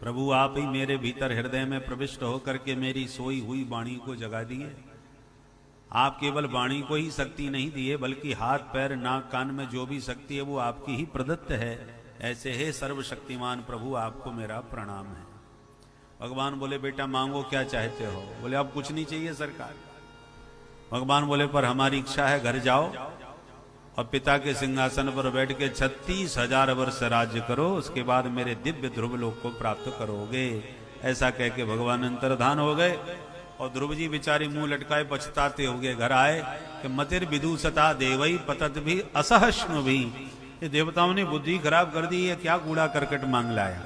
प्रभु आप ही मेरे भीतर हृदय में प्रविष्ट होकर के मेरी सोई हुई वाणी को जगा दिए। आप केवल वाणी को ही शक्ति नहीं दिए, बल्कि हाथ पैर नाक कान में जो भी शक्ति है वो आपकी ही प्रदत्त है। ऐसे है सर्वशक्तिमान प्रभु, आपको मेरा प्रणाम है। भगवान बोले बेटा मांगो क्या चाहते हो। बोले अब कुछ नहीं चाहिए सरकार। भगवान बोले पर हमारी इच्छा है, घर जाओ और पिता के सिंहासन पर बैठ के 36,000 वर्ष राज्य करो, उसके बाद मेरे दिव्य ध्रुव लोक को प्राप्त करोगे। ऐसा कह के भगवान अंतर्धान हो गए और ध्रुव जी बेचारे मुंह लटकाए पछताते हुए घर आए कि मतिर विदुषता देवई पतत भी असहष्णु भी। ये देवताओं ने बुद्धि खराब कर दी, ये क्या कूड़ा करकट मांग लाया।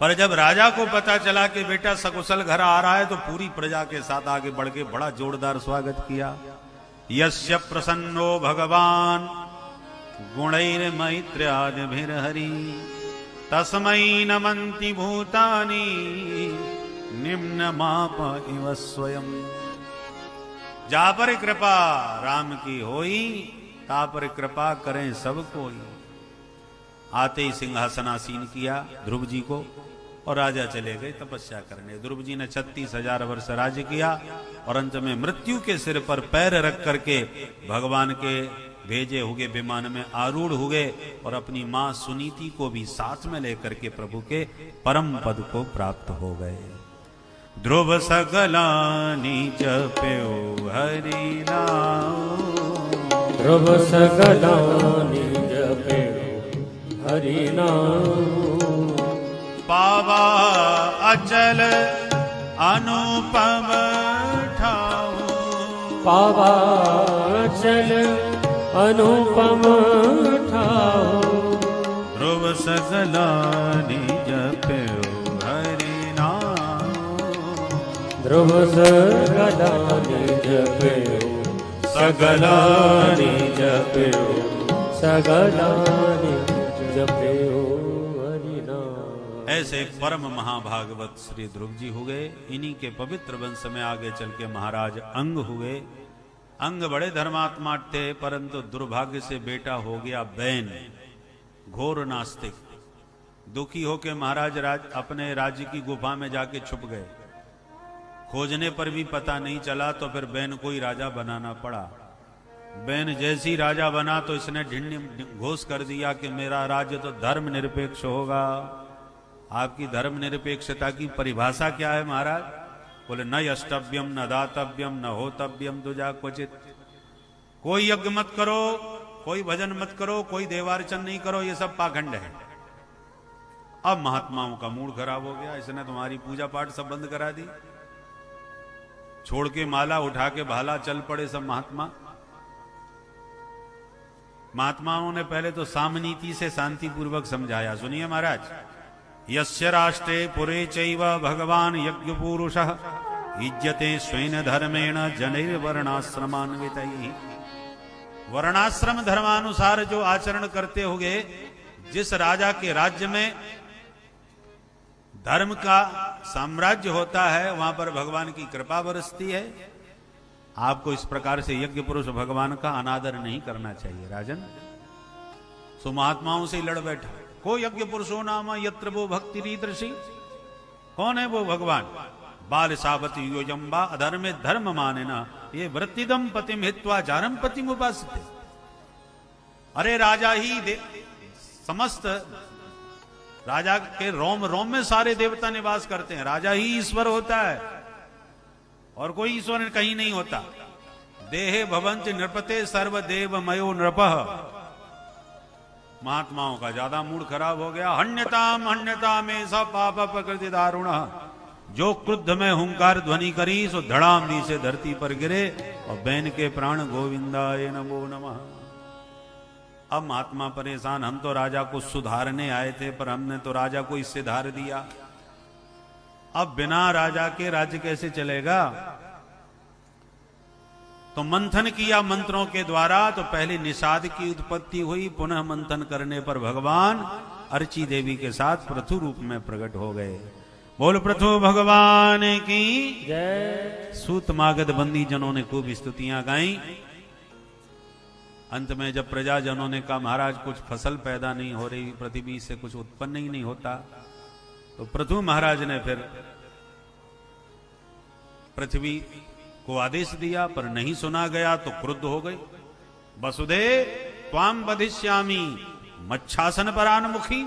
पर जब राजा को पता चला कि बेटा सकुशल घर आ रहा है तो पूरी प्रजा के साथ आगे बढ़ के बड़ा जोरदार स्वागत किया। यस्य प्रसन्नो भगवान गुणैर मैत्र्यादिभिर्हरि तस्मै नमन्ति भूतानि निम्न माप इव स्वयं। जा पर कृपा राम की होई, ता पर कृपा करें सब कोई। आते ही सिंहासनासीन किया ध्रुव जी को और राजा चले गए तपस्या करने। ध्रुव जी ने 36,000 वर्ष राज्य किया और अंत में मृत्यु के सिर पर पैर रख करके भगवान के भेजे हुए विमान में आरूढ़ हुए और अपनी मां सुनीति को भी साथ में लेकर के प्रभु के परम पद को प्राप्त हो गए। ध्रुव सगलानि जप्यो हरि नाम, ध्रुव सगलानि जप्यो हरि नाम। पावा अचल अनुपम ठाऊ, पावा अचल अनुपम ठाऊ। ध्रुव सगलानि जप्यो हरि नाम, ध्रुव सगलानि जप्यो, सगलानि जप्यो, सगलानि जप्यो हरि नाम। ऐसे परम महाभागवत श्री ध्रुव जी हुए। इन्हीं के पवित्र वंश में आगे चल के महाराज अंग हुए। अंग बड़े धर्मात्मा थे, परंतु दुर्भाग्य से बेटा हो गया बैन, घोर नास्तिक। दुखी होके महाराज अपने राज्य की गुफा में जाके छुप गए। खोजने पर भी पता नहीं चला तो फिर बैन को ही राजा बनाना पड़ा। बैन जैसी राजा बना तो इसने घोष कर दिया कि मेरा राज्य तो धर्म निरपेक्ष होगा। आपकी धर्म निरपेक्षता की परिभाषा क्या है महाराज? बोले न यष्टव्यम न दातव्यम न होतव्यम दुजा क्वचित। कोई यज्ञ मत करो, कोई भजन मत करो, कोई देवार्चन नहीं करो, ये सब पाखंड है। अब महात्माओं का मूड खराब हो गया, इसने तुम्हारी पूजा पाठ सब बंद करा दी। छोड़ के माला उठा के भाला चल पड़े सब महात्मा। महात्माओं ने पहले तो सामनीति से शांति पूर्वक समझाया। सुनिए महाराज, यस्य राष्ट्रे पुरे चैव भगवान यज्ञ पुरुषः इज्यते स्वेन धर्मेण जनैर्वर्णाश्रमान्वितैः। वर्णाश्रम धर्मानुसार जो आचरण करते हुए जिस राजा के राज्य में धर्म का साम्राज्य होता है वहां पर भगवान की कृपा बरसती है। आपको इस प्रकार से यज्ञ पुरुष भगवान का अनादर नहीं करना चाहिए राजन। सो महात्माओं से लड़ बैठा। को यज्ञ पुरुषो नाम यत्र वो भक्ति रीदृषि। कौन है वो भगवान? बाल सावत योजम्बा अधर्मे धर्म माने ना ये वृत्तिदम पतिम हित्वा जारम पतिम उपासते। अरे राजा ही समस्त राजा के रोम रोम में सारे देवता निवास करते हैं। राजा ही ईश्वर होता है और कोई ईश्वर कहीं नहीं होता। देहे भवंच नृपते सर्वदेव मयो नृपः। महात्माओं का ज्यादा मूड खराब हो गया। हन्यता में सब पाप प्रकृति दारुण। जो क्रुद्ध में हुंकार ध्वनि करी सो धड़ाम नीचे धरती पर गिरे और बैन के प्राण गोविंदाय नमो नमः। अब महात्मा परेशान, हम तो राजा को सुधारने आए थे पर हमने तो राजा को इससे धार दिया। अब बिना राजा के राज्य कैसे चलेगा? तो मंथन किया मंत्रों के द्वारा। तो पहले निषाद की उत्पत्ति हुई, पुनः मंथन करने पर भगवान अर्ची देवी के साथ पृथु रूप में प्रकट हो गए। बोल पृथु भगवान की जय। सूत मागध बंदी जनों ने खूब स्तुतियां गाई। अंत में जब प्रजाजनों ने कहा महाराज कुछ फसल पैदा नहीं हो रही, पृथ्वी से कुछ उत्पन्न ही नहीं होता, तो पृथु महाराज ने फिर पृथ्वी को आदेश दिया, पर नहीं सुना गया तो क्रुद्ध हो गई। वसुदे त्वाम वधिष्यामि मच्छासन परान्मुखी,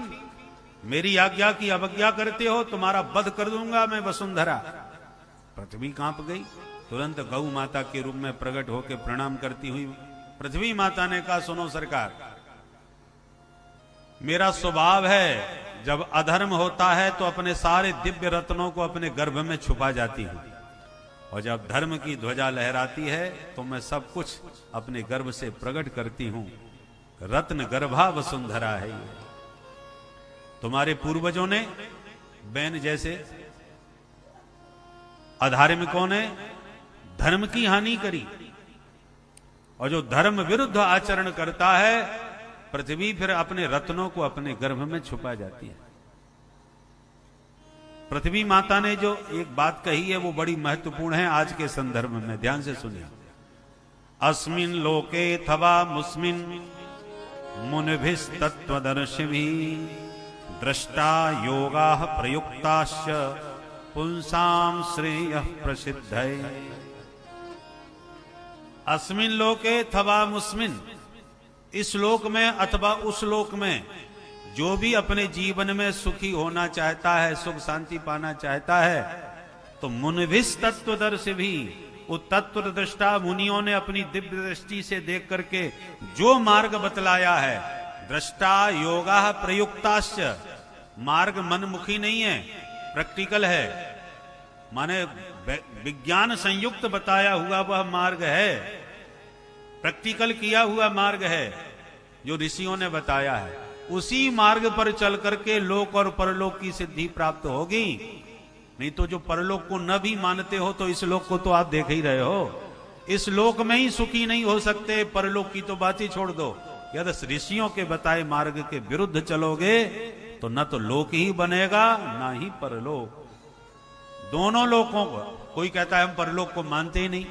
मेरी आज्ञा की अवज्ञा करते हो, तुम्हारा वध कर दूंगा मैं वसुंधरा। पृथ्वी कांप गई। तुरंत गौ माता के रूप में प्रकट होकर प्रणाम करती हुई पृथ्वी माता ने कहा, सुनो सरकार, मेरा स्वभाव है जब अधर्म होता है तो अपने सारे दिव्य रत्नों को अपने गर्भ में छुपा जाती हूं, और जब धर्म की ध्वजा लहराती है तो मैं सब कुछ अपने गर्भ से प्रकट करती हूं। रत्न गर्भा वसुंधरा है ये। तुम्हारे पूर्वजों ने बैन जैसे अधार्मिकों ने धर्म की हानि करी, और जो धर्म विरुद्ध आचरण करता है पृथ्वी फिर अपने रत्नों को अपने गर्भ में छुपा जाती है। पृथ्वी माता ने जो एक बात कही है वो बड़ी महत्वपूर्ण है आज के संदर्भ में, ध्यान से सुनिए। अस्मिन लोके थवा मुस्मिन मुनिभिस्तत्त्वदर्शिभिः दृष्टा योगाः प्रयुक्ताश्च पुंसां श्रेयः प्रसिद्धये। अस्मिन लोके थवा मुस्मिन, इस लोक में अथवा उस लोक में जो भी अपने जीवन में सुखी होना चाहता है, सुख शांति पाना चाहता है, तो मुनिभिस तत्वदर्शी भी, वो तत्वदृष्टा मुनियों ने अपनी दिव्य दृष्टि से देख करके जो मार्ग बतलाया है, दृष्टा योगा प्रयुक्ताश्च, मार्ग मनमुखी नहीं है, प्रैक्टिकल है, माने विज्ञान संयुक्त बताया हुआ वह मार्ग है, प्रैक्टिकल किया हुआ मार्ग है जो ऋषियों ने बताया है। उसी मार्ग पर चल करके लोक और परलोक की सिद्धि प्राप्त होगी। नहीं तो जो परलोक को न भी मानते हो तो इस लोक को तो आप देख ही रहे हो। इस लोक में ही सुखी नहीं हो सकते, परलोक की तो बात ही छोड़ दो। यदि ऋषियों के बताए मार्ग के विरुद्ध चलोगे तो न तो लोक ही बनेगा ना ही परलोक। दोनों लोकों को, कोई कहता है हम परलोक को मानते ही नहीं,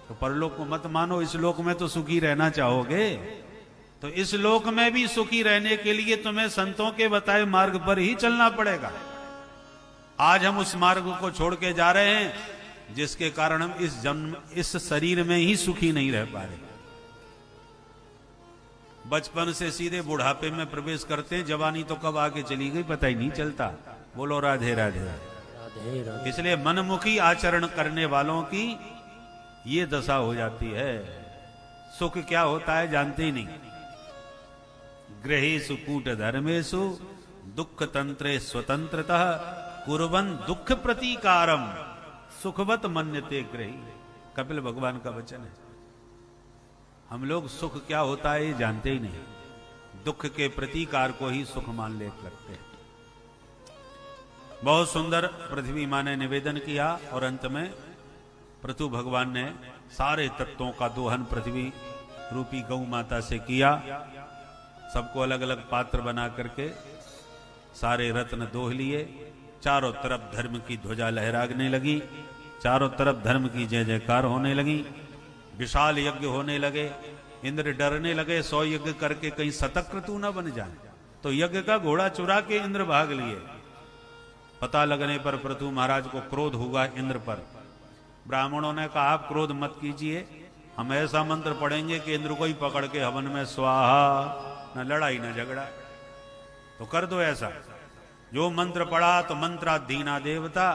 तो परलोक को मत मानो, इस लोक में तो सुखी रहना चाहोगे, तो इस लोक में भी सुखी रहने के लिए तुम्हें संतों के बताए मार्ग पर ही चलना पड़ेगा। आज हम उस मार्ग को छोड़ के जा रहे हैं, जिसके कारण हम इस जन्म, इस शरीर में ही सुखी नहीं रह पा रहे। बचपन से सीधे बुढ़ापे में प्रवेश करते हैं, जवानी तो कब आगे चली गई पता ही नहीं चलता। बोलो राधे राधे। इसलिए मनमुखी आचरण करने वालों की ये दशा हो जाती है। सुख क्या होता है जानते ही नहीं। गृहेषु कूट धर्मेषु दुख तंत्रे स्वतंत्रतः कुर्वन् दुख प्रतीकारम सुखवत मन्यते गृही। कपिल भगवान का वचन है। हम लोग सुख क्या होता है ये जानते ही नहीं, दुख के प्रतीकार को ही सुख मान ले लगते हैं। बहुत सुंदर पृथ्वी माँ ने निवेदन किया और अंत में पृथु भगवान ने सारे तत्वों का दोहन पृथ्वी रूपी गौ माता से किया। सबको अलग अलग पात्र बना करके सारे रत्न दोह लिए। चारों तरफ धर्म की ध्वजा लहराने लगी, चारों तरफ धर्म की जय जयकार होने लगी, विशाल यज्ञ होने लगे। इंद्र डरने लगे 100 यज्ञ करके कहीं शतक्रतु न बन जाए, तो यज्ञ का घोड़ा चुरा के इंद्र भाग लिए। पता लगने पर पृथु महाराज को क्रोध हुआ इंद्र पर। ब्राह्मणों ने कहा आप क्रोध मत कीजिए, हम ऐसा मंत्र पढ़ेंगे कि इंद्र को ही पकड़ के हवन में स्वाहा, न लड़ाई न झगड़ा। तो कर दो ऐसा। जो मंत्र पढ़ा तो मंत्राधीना देवता,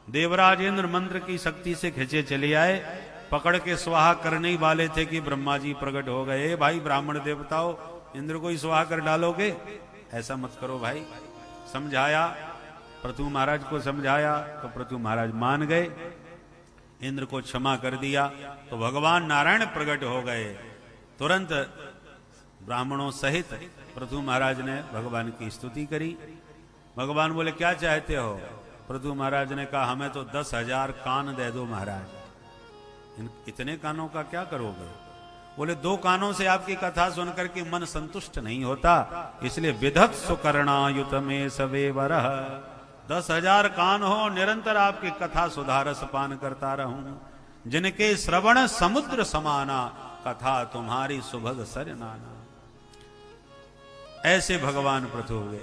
देवराज इंद्र मंत्र की शक्ति से खिंचे चले आए। पकड़ के स्वाहा करने ही वाले थे कि ब्रह्मा जी प्रकट हो गए। भाई ब्राह्मण देवताओं, इंद्र को ही स्वाहा कर डालोगे, ऐसा मत करो भाई। समझाया, पृथु महाराज को समझाया तो पृथु महाराज मान गए, इंद्र को क्षमा कर दिया। तो भगवान नारायण प्रकट हो गए। तुरंत ब्राह्मणों सहित पृथु महाराज ने भगवान की स्तुति करी। भगवान बोले क्या चाहते हो? पृथु महाराज ने कहा हमें तो 10,000 कान दे दो महाराज। इतने कानों का क्या करोगे? बोले 2 कानों से आपकी कथा सुनकर के मन संतुष्ट नहीं होता, इसलिए विधत सुकर्णायुत में सवे वरह, 10,000 कान हो, निरंतर आपकी कथा सुधारस पान करता रहूं। जिनके श्रवण समुद्र समाना, कथा तुम्हारी सुभग सर नाना। ऐसे भगवान पृथु हुए।